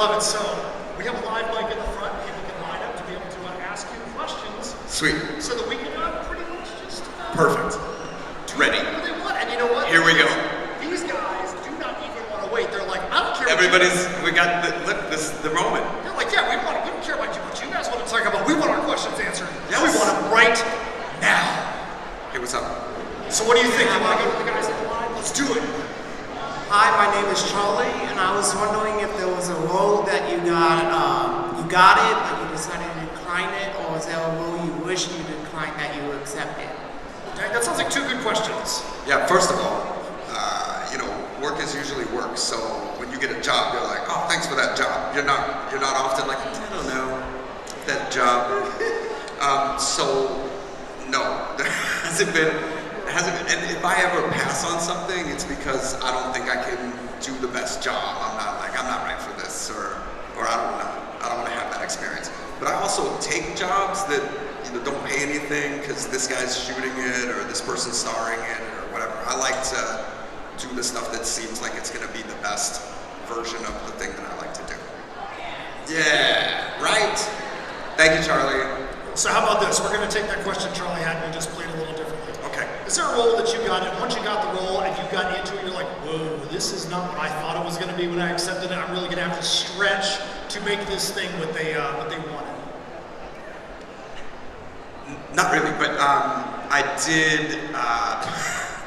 love it. So we have a live mic in the front. People can line up to be able to ask you questions. Sweet. So that we can pretty much just perfect. Ready. Whatever they want. And you know what? Here we go. These guys do not even want to wait. They're like, I don't care. We got the moment. They're like, yeah, we don't care about what you guys want to talk about. We want our questions answered. Yes. And we want them right now. Hey, what's up? So what do you think? You want to go to the guys on the line? Let's do it. Hi, my name is Charlie, and I was wondering if there was a role that you got it, but you decided to decline it, or is there a role you wish you declined that you accepted? Okay, that sounds like two good questions. Yeah, first of all, work is usually work. So when you get a job, you're like, oh, thanks for that job. You're not often like, I don't know, that job. So no, there hasn't been. And if I ever pass on something, it's because I don't think I can do the best job. I'm not right for this, or I don't want to have that experience. But I also take jobs that don't pay anything because this guy's shooting it or this person's starring in it or whatever. I like to do the stuff that seems like it's going to be the best version of the thing that I like to do. Yeah, right? Thank you, Charlie. So how about this? We're going to take that question Charlie had and we just play it a little differently. Okay. Is there a role that you got, and once you got the role and you got into it, you're like, whoa, this is not what I thought it was going to be when I accepted it. I'm really going to have to stretch to make this thing what they wanted. Not really, but I did.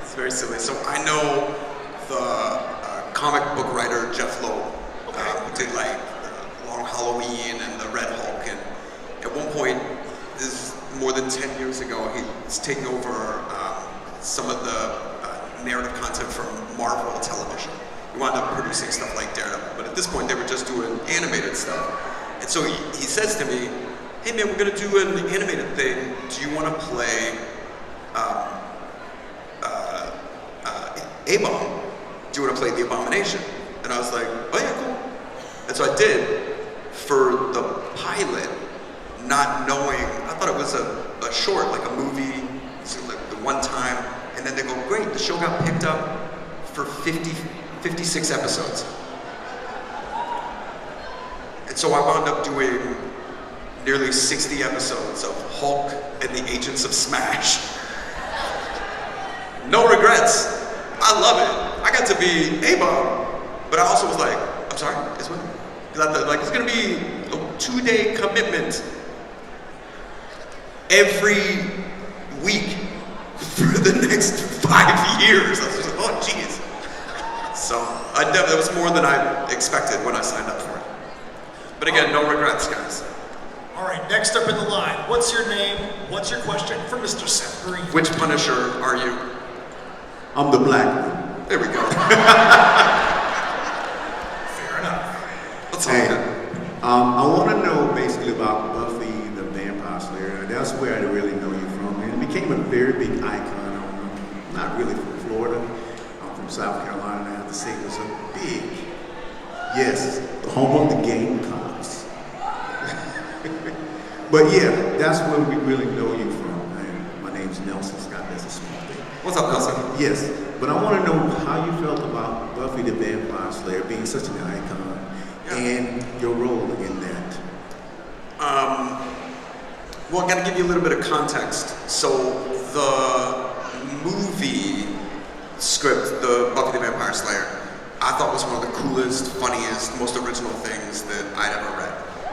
It's very silly. So I know the comic book writer Jeff Loeb, who did like Long Halloween and the Red Hulk, and at one point, this is more than 10 years ago, he's taking over some of the narrative content from Marvel television. He wound up producing stuff like Daredevil, but at this point they were just doing animated stuff. And so he says to me, hey man, we're gonna do an animated thing. Do you wanna play A-Bomb? Do you wanna play the Abomination? And I was like, oh yeah, cool. And so I did for the pilot, not knowing, I thought it was a short, like a movie, so like the one time, and then they go, great, the show got picked up for 56 episodes. And so I wound up doing nearly 60 episodes of Hulk and the Agents of Smash. No regrets. I love it. I got to be A-Bomb, but I also was like, I'm sorry, it's what? Like, it's gonna be a 2-day commitment every week for the next 5 years. I was just like, oh geez. So that was more than I expected when I signed up for it. But again, no regrets, guys. All right, next up in the line, what's your name? What's your question for Mr. Seth Green? Which Punisher are you? I'm the black one. There we go. Fair enough. Let's Hey, hope I want to know basically about Buffy the Vampire Slayer. That's where I really know you from. And it became a very big icon. I'm not really from Florida. I'm from South Carolina. And I have to say it was a big, yes, the home of the Gamecocks. But yeah, that's where we really know you from. And my name's Nelson Scott. That's a small thing. What's up, Nelson? Yes, but I want to know how you felt about Buffy the Vampire Slayer being such an icon and your role in that. Well, I got to give you a little bit of context. So the movie script, the Buffy the Vampire Slayer, I thought was one of the coolest, funniest, most original things that I'd ever read.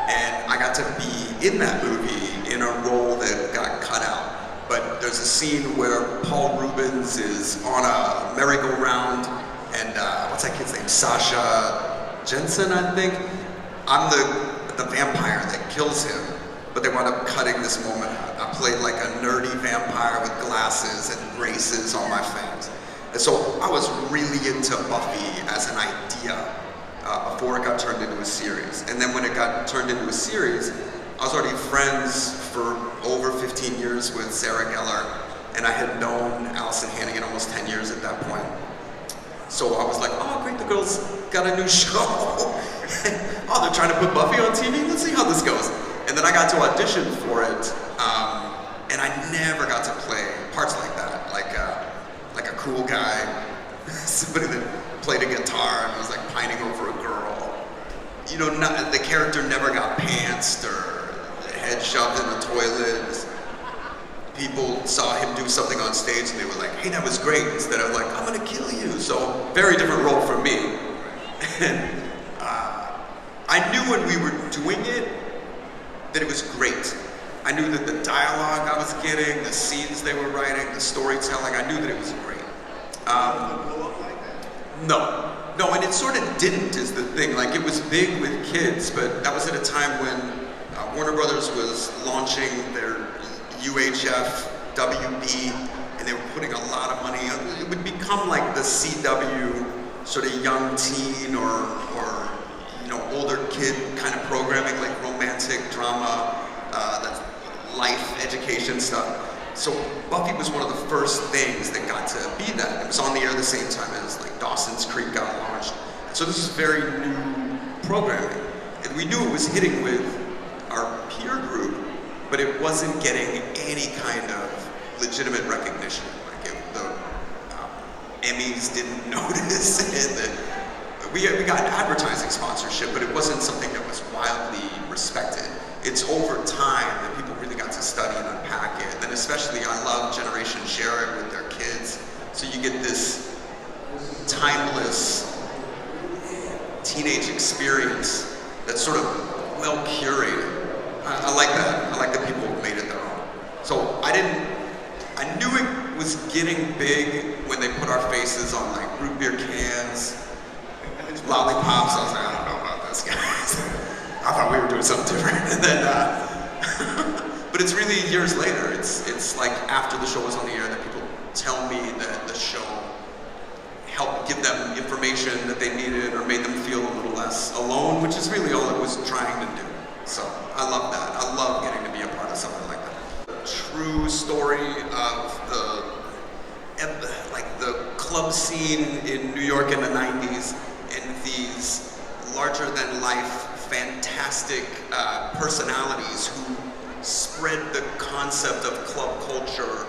And I got to be in that movie in a role that got cut out. But there's a scene where Paul Rubens is on a merry-go-round, and what's that kid's name? Sasha Jensen, I think. I'm the vampire that kills him, but they wound up cutting this moment out. I played like a nerdy vampire with glasses and braces on my fangs. And so I was really into Buffy as an idea before it got turned into a series. And then when it got turned into a series, I was already friends for over 15 years with Sarah Gellar, and I had known Allison Hannigan almost 10 years at that point. So I was like, oh great, the girl's got a new show. Oh, they're trying to put Buffy on TV? Let's see how this goes. And then I got to audition for it, and I never got to play parts like that, like a cool guy, somebody that played a guitar and was like pining over a girl. you know, the character never got pantsed or head shoved in the toilet. People saw him do something on stage and they were like, hey, that was great, instead of like, I'm gonna kill you. So, very different role for me. And I knew when we were doing it that it was great. I knew that the dialogue I was getting, the scenes they were writing, the storytelling, I knew that it was great. No, and it sort of didn't is the thing. Like, it was big with kids, but that was at a time when Warner Brothers was launching their UHF, WB, and they were putting a lot of money. It would become like the CW sort of young teen or you know, older kid kind of programming, like romantic drama, that's life education stuff. So Buffy was one of the first things that got to be that. It was on the air the same time as like Dawson's Creek got launched. So this is very new programming. And we knew it was hitting with our peer group, but it wasn't getting any kind of legitimate recognition. Like the Emmys didn't notice it. We got advertising sponsorship, but it wasn't something that was widely respected. It's over time that people really got to study and unpack it. And especially, I love Generation Share It with their kids. So you get this timeless teenage experience that's sort of well curated. I like that. I like that people made it their own. So I knew it was getting big when they put our faces on like root beer cans, lollipops. I was like, I don't know about this, guys. I thought we were doing something different. And then, but it's really years later. It's like after the show was on the air that people tell me that the show helped give them information that they needed or made them feel a little less alone, which is really all it was trying to do. So I love that. I love getting to be a part of something like that. The true story of the club scene in New York in the 90s and these larger than life fantastic personalities who spread the concept of club culture,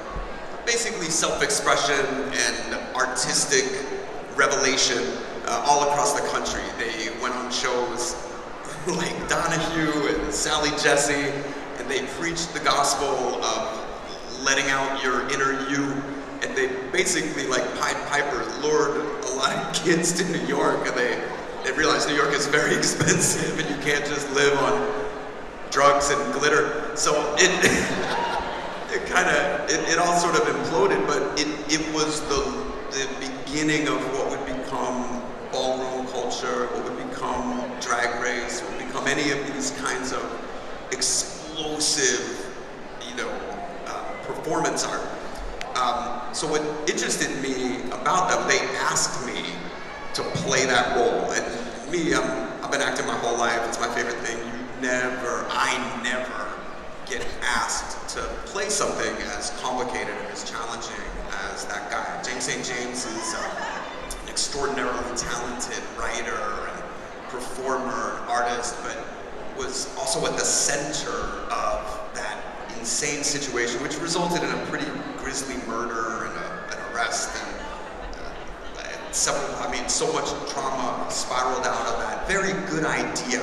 basically self-expression and artistic revelation all across the country. They went on shows like Donahue and Sally Jesse, and they preached the gospel of letting out your inner you, and they basically, like Pied Piper, lured a lot of kids to New York, and they realized New York is very expensive and you can't just live on drugs and glitter. So it all sort of imploded, but it was the beginning of what would become ballroom culture, what would become Drag Race, what would become any of these kinds of explosive, performance art. So what interested me about that, they asked me to play that role. And me, I've been acting my whole life. It's my favorite thing. I never get asked to play something as complicated and as challenging as that guy. James St. James is an extraordinarily talented writer and performer, artist, but was also at the center of that insane situation, which resulted in a pretty grisly murder and an arrest, and so much trauma spiraled out of that very good idea.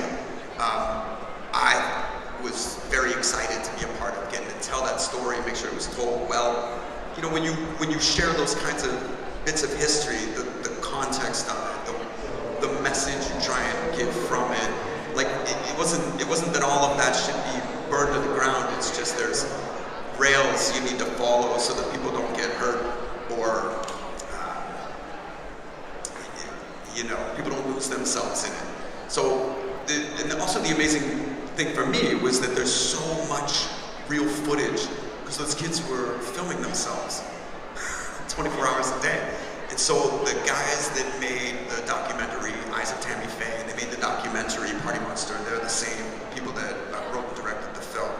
I was very excited to be a part of getting to tell that story, make sure it was told well. When you share those kinds of bits of history, the context of it, the message you try and give from it, like it wasn't that all of that should be burned to the ground. It's just there's rails you need to follow so that people don't get hurt, or people don't lose themselves in it. So, and also the amazing thing for me was that there's so much real footage, because those kids were filming themselves 24 hours a day. And so the guys that made the documentary Eyes of Tammy Faye, and they made the documentary Party Monster, they're the same people that wrote and directed the film.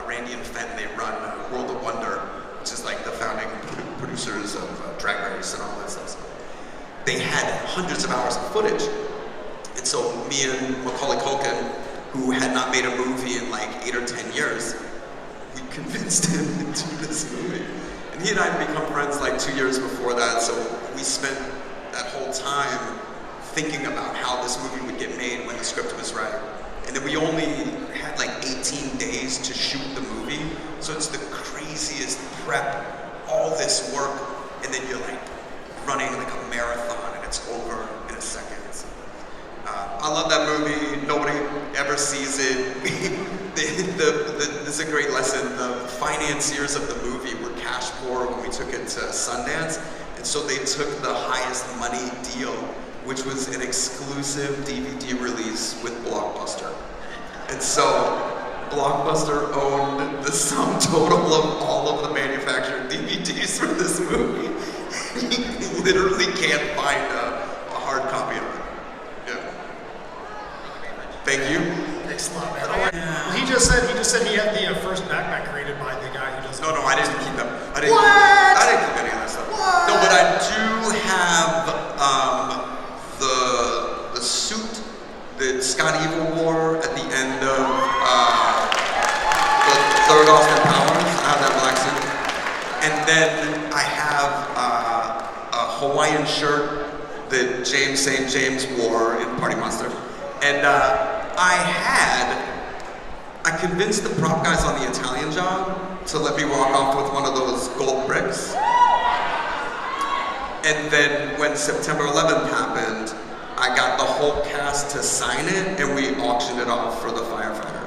Randy and Fenton, they run World of Wonder, which is like the founding producers of Drag Race and all that stuff. They had hundreds of hours of footage. And so me and Macaulay Culkin, who had not made a movie in like 8 or 10 years, we convinced him to do this movie. And he and I had become friends like 2 years before that, so we spent that whole time thinking about how this movie would get made when the script was right. And then we only had like 18 days to shoot the movie, so it's the craziest prep, all this work, and then you're like running like a marathon and it's over in a second. I love that movie. Nobody ever sees it. This is a great lesson. The financiers of the movie were cash poor when we took it to Sundance, and so they took the highest money deal, which was an exclusive DVD release with Blockbuster. And so Blockbuster owned the sum total of all of the manufactured DVDs for this movie. You literally can't find a hard copy of it. Yeah. Thank you. Thanks a lot, man. Yeah. He just said he had the first backpack created by the guy who does. No, I didn't keep them. I didn't keep any of that stuff. What? No, but I do have the suit that Scott Evil wore at the end of the third Austin Powers. I have that black suit, and then I have a Hawaiian shirt that James St. James wore in Party Monster, and I convinced the prop guys on the Italian job to let me walk off with one of those gold bricks. And then when September 11th happened, I got the whole cast to sign it and we auctioned it off for the firefighters.